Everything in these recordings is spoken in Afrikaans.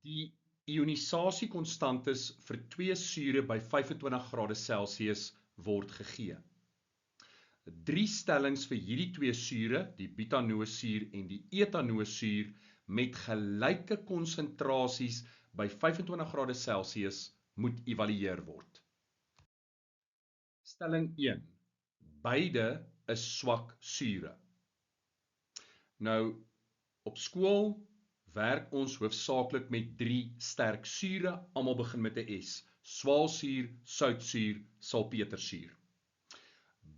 Die ionisasiekonstantes vir twee sure by 25°C word gegee. 3 stellings vir hierdie twee sure, die butanosuur en die etanosuur, met gelyke konsentrasies by 25°C moet evalueer word. Stelling 1. Beide is swak sure. Nou, op skool werk ons hoofsaaklik met 3 sterk sure, almal begin met 'n S. Swaalsuur, soutsuur, salpetersuur.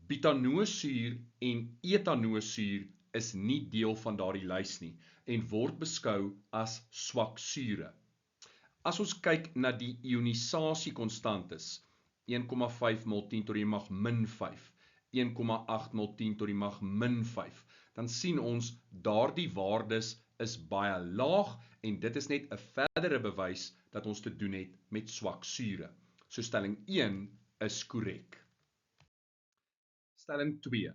Butanosuur en etanosuur is nie deel van daardie lys nie en word beskou as swak sure. As ons kyk na die ionisasiekonstantes, 1,5 mol 10 tot die mag min 5, 1,8 mol 10 tot die mag min 5, dan sien ons daardie waardes is baie laag en dit is net 'n verdere bewys dat ons te doen het met swak sure. So stelling 1 is korrek. Stelling 2.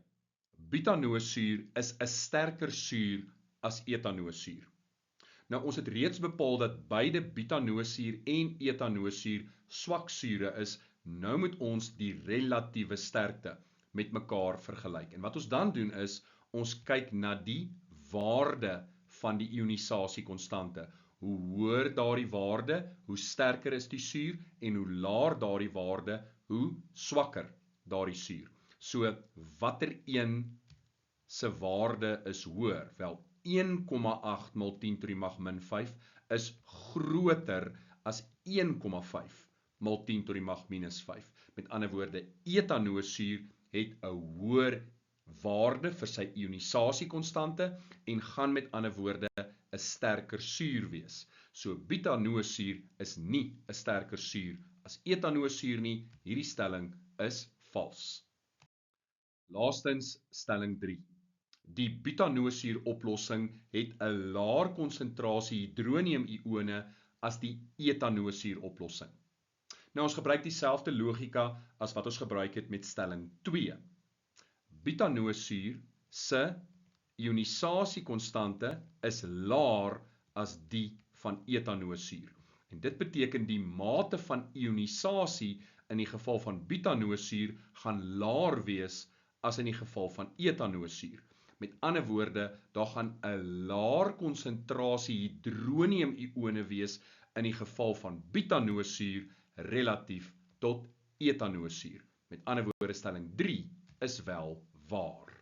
Butanosuur is 'n sterker suur as etanosuur. Nou ons het reeds bepaal dat beide butanosuur en etanosuur swak sure is. Nou moet ons die relatiewe sterkte met mekaar vergelyk. En wat ons dan doen is, ons kyk na die waarde van die ionisasiekonstante. Hoe hoër daardie waarde, hoe sterker is die suur en hoe laer daardie waarde, hoe swakker daardie suur. So watter een se waarde is hoër? Wel, 1,8 mol 10 tot die mag min 5 is groter as 1,5 mol 10 tot die mag minus 5. Met ander woorde, etanosuur het 'n hoër waarde vir sy ionisasiekonstante en gaan met ander woorde 'n sterker suur wees. So butanosuur is nie 'n sterker suur as etanosuur nie. Hierdie stelling is vals. Laastens stelling 3. Die butanosuur oplossing het 'n laer konsentrasie hidronium-ione as die etanosuur oplossing. Nou ons gebruik dieselfde logika as wat ons gebruik het met stelling 2. Butanosuur se ionisasiekonstante is laer as die van etanosuur. En dit beteken die mate van ionisasie in die geval van butanosuur gaan laer wees as in die geval van etanosuur. Met ander woorde, daar gaan 'n laer konsentrasie hidronium-ione wees in die geval van butanosuur relatief tot etanosuur. Met ander woorde, stelling 3 is wel waar.